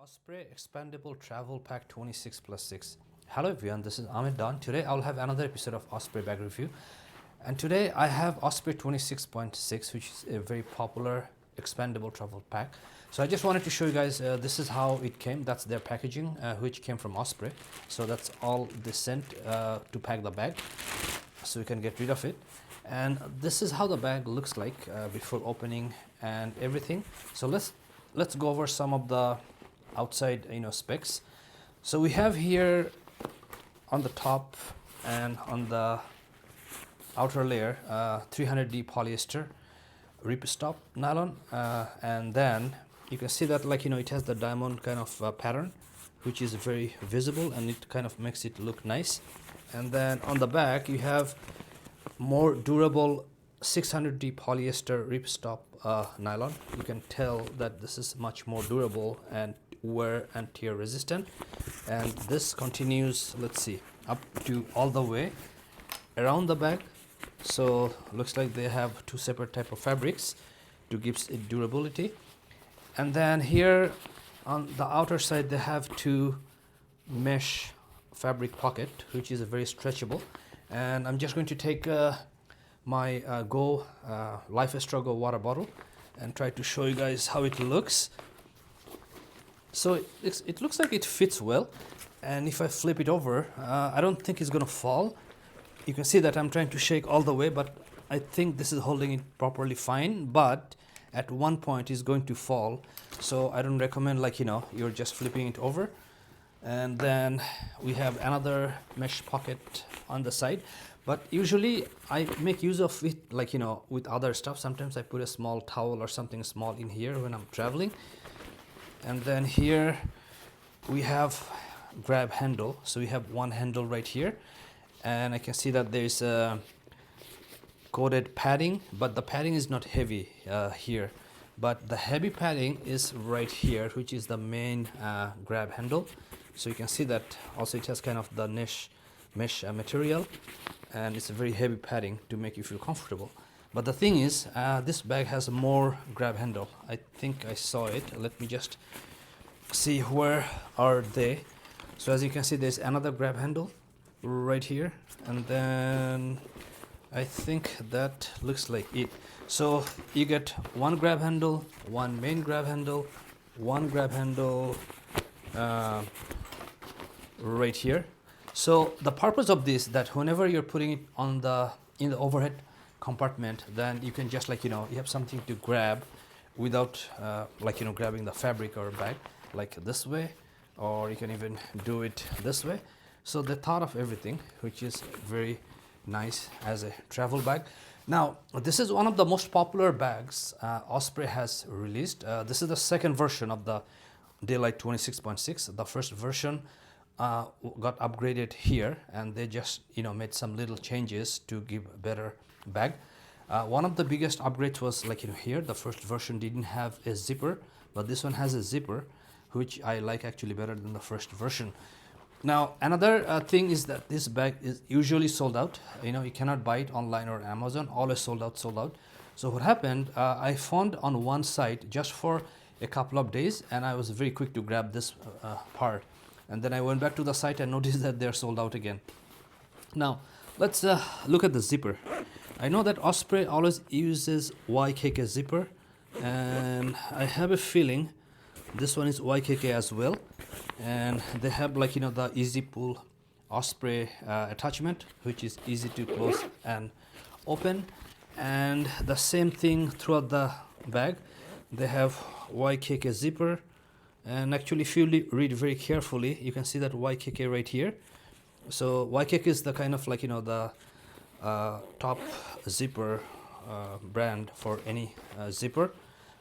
Osprey Expandable Travel Pack 26+6. Hello everyone, this is Ahmed Don. Today I'll have another episode of Osprey bag review. And today I have Osprey 26.6, which is a very popular expandable travel pack. So I just wanted to show you guys, this is how it came. That's their packaging, which came from Osprey. So that's all they sent to pack the bag, so you can get rid of it. And this is how the bag looks like before opening and everything. So let's go over some of the outside specs. So we have here on the top and on the outer layer 300D polyester ripstop nylon, and then you can see that it has the diamond kind of pattern, which is very visible and it kind of makes it look nice. And then on the back you have more durable 600D polyester ripstop nylon. You can tell that this is much more durable and wear and tear resistant, and this continues, let's see, up to all the way around the bag. So looks like they have two separate type of fabrics to give it durability. And then here on the outer side they have two mesh fabric pocket, which is very stretchable. And I'm just going to take my Life Go water bottle and try to show you guys how it looks. So it looks like it fits well, and if I flip it over, I don't think it's gonna fall. You can see that I'm trying to shake all the way, but I think this is holding it properly fine, but at one point it's going to fall. So I don't recommend you're just flipping it over. And then we have another mesh pocket on the side, but usually I make use of it with other stuff. Sometimes I put a small towel or something small in here when I'm traveling. And then here we have grab handle. So we have one handle right here, and I can see that there's a coated padding, but the padding is not heavy here, but the heavy padding is right here, which is the main grab handle. So you can see that also it has kind of the mesh material, and it's a very heavy padding to make you feel comfortable. But the thing is, this bag has more grab handle. I think I saw it. Let me just see where are they. So as you can see, there's another grab handle right here, and then I think that looks like it. So you get one grab handle, one main grab handle, one grab handle right here. So the purpose of this, that whenever you're putting it on in the overhead compartment, then you can just you have something to grab without grabbing the fabric or bag like this way, or you can even do it this way. So they thought of everything, which is very nice as a travel bag. Now this is one of the most popular bags Osprey has released. This is the second version of the Daylite 26.6. The first version got upgraded here, and they just made some little changes to give a better bag. One of the biggest upgrades was here. The first version didn't have a zipper, but this one has a zipper, which I like actually better than the first version. Now another thing is that this bag is usually sold out. You cannot buy it online or Amazon. Always sold out. So what happened, I found on one site just for a couple of days, and I was very quick to grab this part. And then I went back to the site and noticed that they're sold out again. Now let's look at the zipper. I know that Osprey always uses YKK zipper, and I have a feeling this one is YKK as well. And they have the easy pull Osprey attachment, which is easy to close and open, and the same thing throughout the bag. They have YKK zipper. And actually, if you read very carefully, you can see that YKK right here. So YKK is the kind of the top zipper brand for any zipper.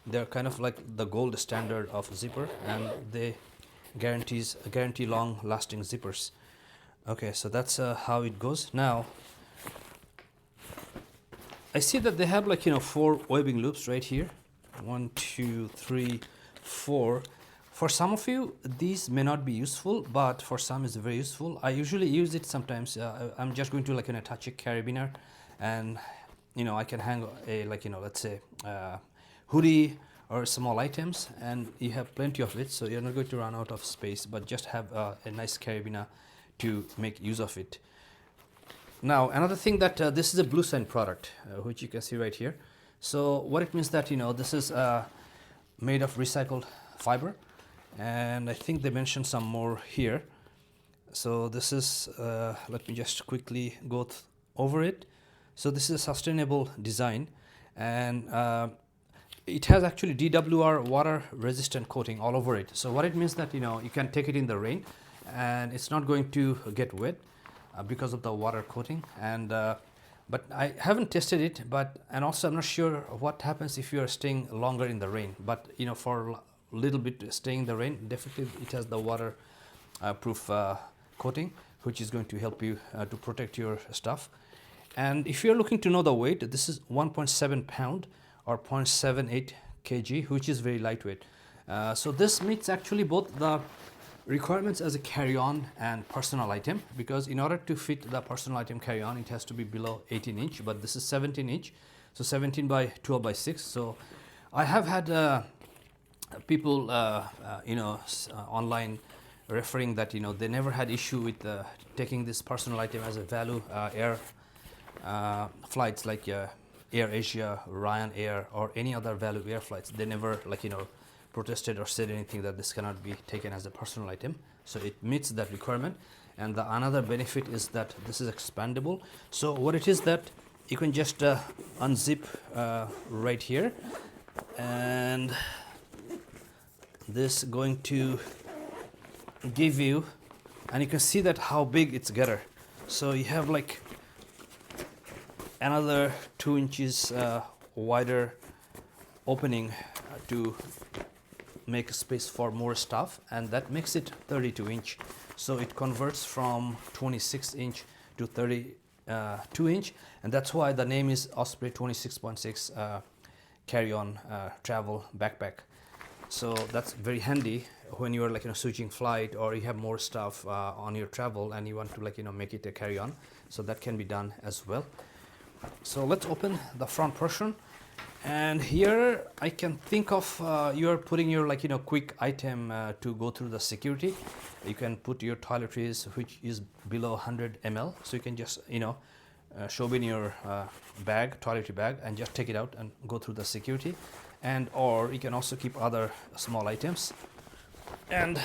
They're kind of like the gold standard of zipper, and they guarantee long lasting zippers. Okay, so that's how it goes. Now I see that they have 4 webbing loops right here. 1, 2, 3, 4. For some of you, these may not be useful, but for some it's very useful. I usually use it sometimes. I'm just going to attach a carabiner, and I can hang a let's say hoodie or small items, and you have plenty of it, so you're not going to run out of space, but just have a nice carabiner to make use of it. Now another thing that this is a blue sign product, which you can see right here. So what it means that, you know, this is made of recycled fiber, and I think they mentioned some more here. So this is let me just quickly go over it. So this is a sustainable design, and it has actually DWR water resistant coating all over it. So what it means that, you know, you can take it in the rain and it's not going to get wet because of the water coating. And but I haven't tested it, and also I'm not sure what happens if you are staying longer in the rain. But you know, for a little bit staying in the rain, definitely it has the water proof coating, which is going to help you to protect your stuff. And if you're looking to know the weight, this is 1.7 pound or 0.78 kg, which is very lightweight. So this meets actually both the requirements as a carry-on and personal item, because in order to fit the personal item carry-on, it has to be below 18 inch, but this is 17 inch, so 17 by 12 by 6. So I have had people online referring that, you know, they never had issue with taking this personal item as a value air flights like Air Asia, Ryanair, or any other value air flights. They never, like, you know, protested or said anything that this cannot be taken as a personal item. So it meets that requirement. And the another benefit is that this is expandable. So what it is that you can just unzip right here, and this going to give you, and you can see that how big it's getter. So you have like another 2 inches wider opening to make space for more stuff, and that makes it 32 inch. So it converts from 26 inch to 32 inch, and that's why the name is Osprey 26.6 carry-on travel backpack. So that's very handy when you're, like, you know, switching flight, or you have more stuff on your travel and you want to, like, you know, make it a carry-on. So that can be done as well. So let's open the front portion, and here I can think of you're putting your, like, you know, quick item to go through the security. You can put your toiletries, which is below 100 ml, so you can just, you know, shove in your bag, toiletry bag, and just take it out and go through the security. And or you can also keep other small items, and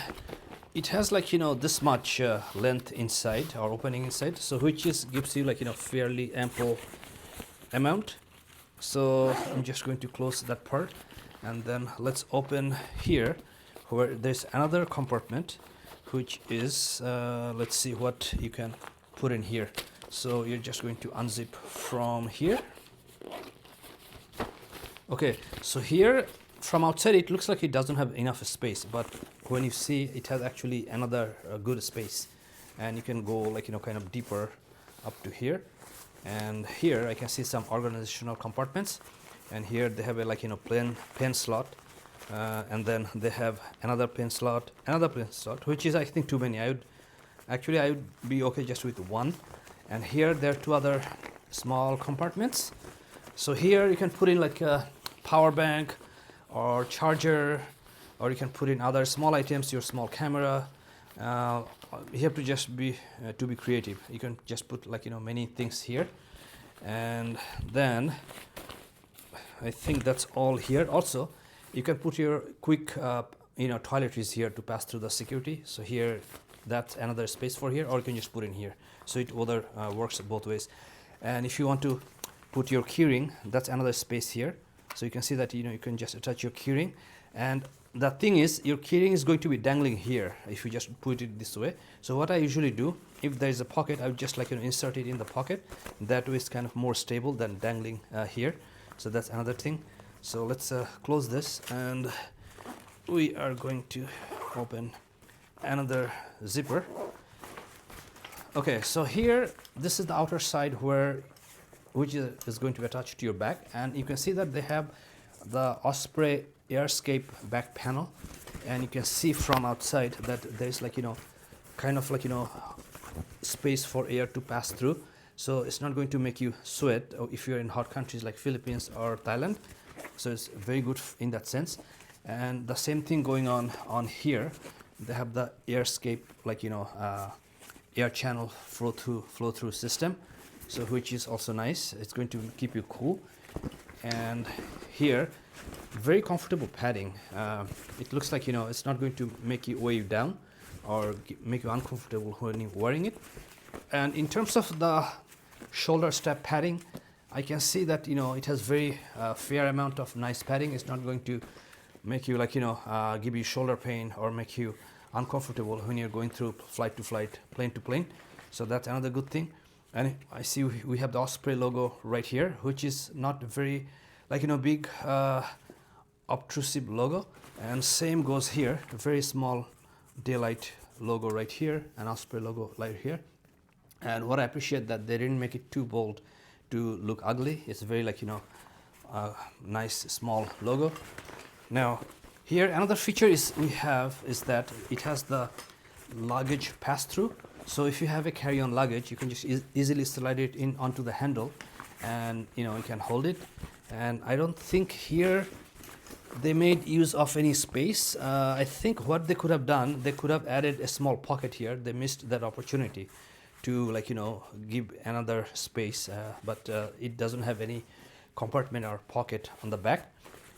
it has, like, you know, this much length inside, or opening inside, so which is gives you, like, you know, fairly ample amount. So I'm just going to close that part, and then let's open here where there's another compartment, which is let's see what you can put in here. So you're just going to unzip from here. Okay, so here from outside it looks like it doesn't have enough space, but when you see, it has actually another good space, and you can go, like, you know, kind of deeper up to here. And here I can see some organizational compartments, and here they have a, like, you know, plain pen slot, and then they have another pen slot, which is, I think, too many. I would be okay just with one. And here there are two other small compartments. So here you can put in, like, a power bank or charger, or you can put in other small items, your small camera. You have to just be creative. You can just put, like, you know, many things here, and then I think that's all here. Also, you can put your quick you know, toiletries here to pass through the security. So here, that's another space for here, or you can just put in here. So it either works both ways. And if you want to put your keyring, that's another space here. So you can see that, you know, you can just attach your keyring, and the thing is, your keyring is going to be dangling here if you just put it this way. So what I usually do, if there is a pocket, I would just, like, you know, insert it in the pocket. That way it's kind of more stable than dangling here. So that's another thing. So let's close this, and we are going to open another zipper. Okay, so here, this is the outer side which is going to be attached to your bag, and you can see that they have the Osprey Airscape back panel, and you can see from outside that there's, like, you know, kind of, like, you know, space for air to pass through, so it's not going to make you sweat if you're in hot countries like Philippines or Thailand. so it's very good in that sense. And the same thing going on here. They have the airscape, like air channel flow through system, so which is also nice. It's going to keep you cool. And here, very comfortable padding. It looks like it's not going to make you weigh you down or make you uncomfortable when you're wearing it. And in terms of the shoulder strap padding, I can see that it has very fair amount of nice padding. It's not going to make you give you shoulder pain or make you uncomfortable when you're going through flight to flight, plane to plane. So that's another good thing. And I see we have the Osprey logo right here, which is not very big obtrusive logo. And same goes here, a very small Daylite logo right here and Osprey logo right here. And what I appreciate that they didn't make it too bold to look ugly. It's very nice small logo. Now here another feature is that it has the luggage pass through. So if you have a carry-on luggage, you can just easily slide it in onto the handle, and you can hold it. And I don't think here they made use of any space. I think what they could have done, they could have added a small pocket here. They missed that opportunity to give another space, but it doesn't have any compartment or pocket on the back.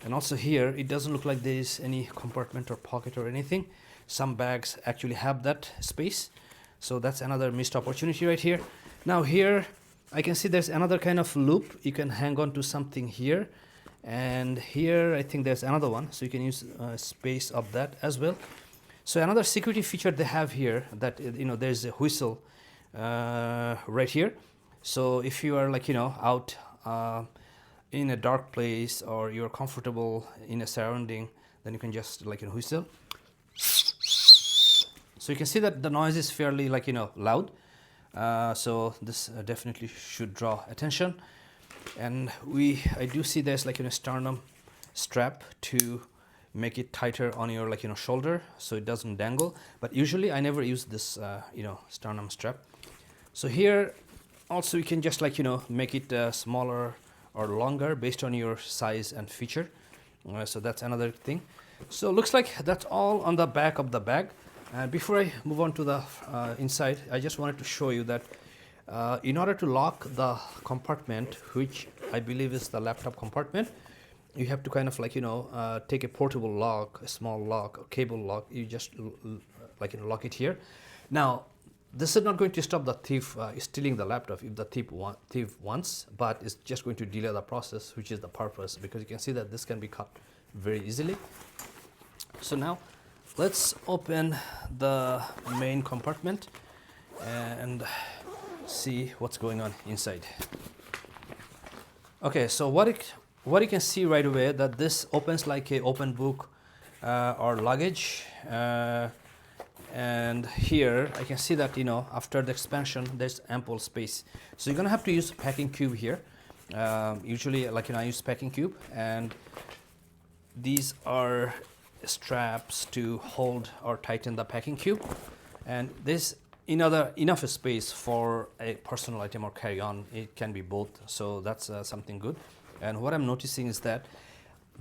And also here it doesn't look like there is any compartment or pocket or anything. Some bags actually have that space, so that's another missed opportunity right here. Now here I can see there's another kind of loop. You can hang on to something here, and here I think there's another one, so you can use space of that as well. So another security feature they have here, that there's a whistle right here. So if you are out in a dark place, or you're comfortable in a surrounding, then you can just whistle. So you can see that the noise is fairly loud. So this definitely should draw attention. And I do see there's a sternum strap to make it tighter on your shoulder, so it doesn't dangle. But usually I never use this sternum strap. So here also you can just make it smaller or longer based on your size and feature. So that's another thing. So looks like that's all on the back of the bag. And before I move on to the inside, I just wanted to show you that in order to lock the compartment, which I believe is the laptop compartment, you have to kind of take a portable lock, a small lock, a cable lock. You just lock it here. Now this is not going to stop the thief stealing the laptop if the thief wants, but it's just going to delay the process, which is the purpose, because you can see that this can be cut very easily. So now let's open the main compartment and see what's going on inside. Okay, so what you can see right away, that this opens like a open book or luggage. And here I can see that after the expansion there's ample space, so you're gonna have to use a packing cube here. Usually I use packing cube, and these are straps to hold or tighten the packing cube, and there's enough space for a personal item or carry-on. It can be both, so that's something good. And what I'm noticing is that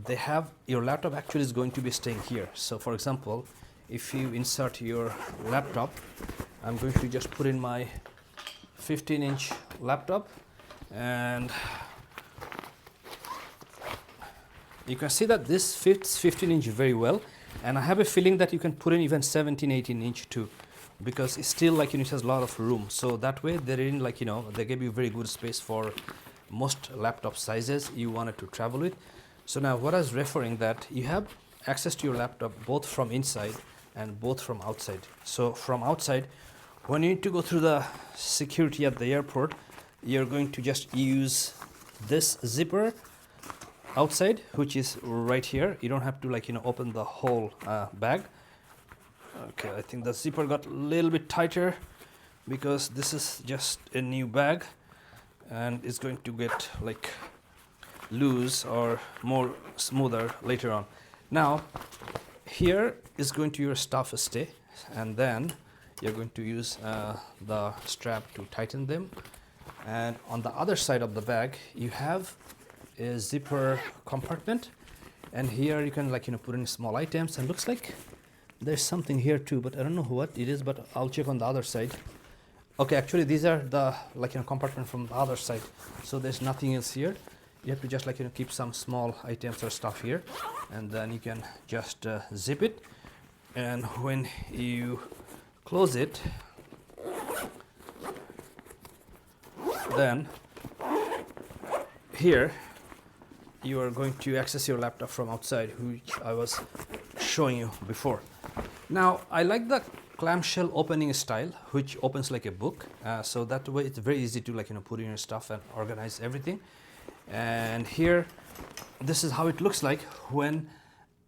they have your laptop actually is going to be staying here. So for example, if you insert your laptop, I'm going to just put in my 15-inch laptop, and you can see that this fits 15-inch very well. And I have a feeling that you can put in even 17-18-inch too, because it's still it has a lot of room. So that way they didn't they gave you very good space for most laptop sizes you wanted to travel with. So now what I was referring, that you have access to your laptop both from inside and both from outside. So from outside, when you need to go through the security at the airport, you're going to just use this zipper outside, which is right here. You don't have to open the whole bag. Okay, I think the zipper got a little bit tighter because this is just a new bag, and it's going to get loose or more smoother later on. Now here is going to your stuff stay, and then you're going to use the strap to tighten them. And on the other side of the bag you have a zipper compartment, and here you can put in small items, and looks like there's something here too, but I don't know what it is, but I'll check on the other side. Okay, actually these are the compartment from the other side, so there's nothing else here. You have to just keep some small items or stuff here, and then you can just zip it, and when you close it, then here you are going to access your laptop from outside, which I was showing you before. Now I like the clamshell opening style, which opens like a book, so that way it's very easy to put in your stuff and organize everything. And here, this is how it looks like when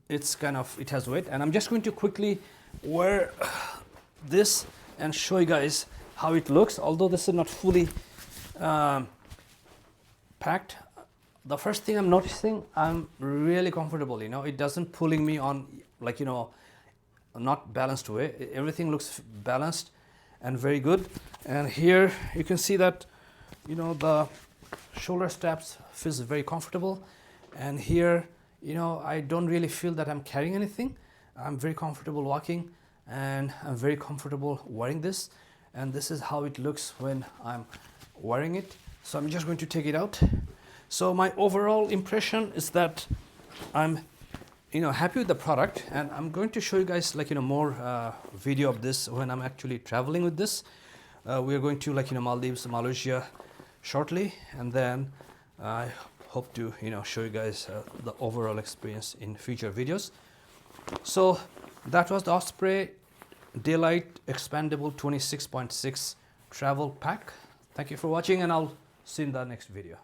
it's it has weight. And I'm just going to quickly wear this and show you guys how it looks. Although this is not fully packed, the first thing I'm noticing, I'm really comfortable. It doesn't pulling me on not balanced way. Everything looks balanced and very good. And here you can see that the shoulder straps feels very comfortable, and here I don't really feel that I'm carrying anything. I'm very comfortable walking, and I'm very comfortable wearing this, and this is how it looks when I'm wearing it. So I'm just going to take it out. So my overall impression is that I'm happy with the product, and I'm going to show you guys more video of this when I'm actually traveling with this. We are going to Maldives, Malaysia shortly, and then I hope to show you guys the overall experience in future videos. So that was the Osprey Daylite Expandable 26.6 travel pack. Thank you for watching, and I'll see you in the next video.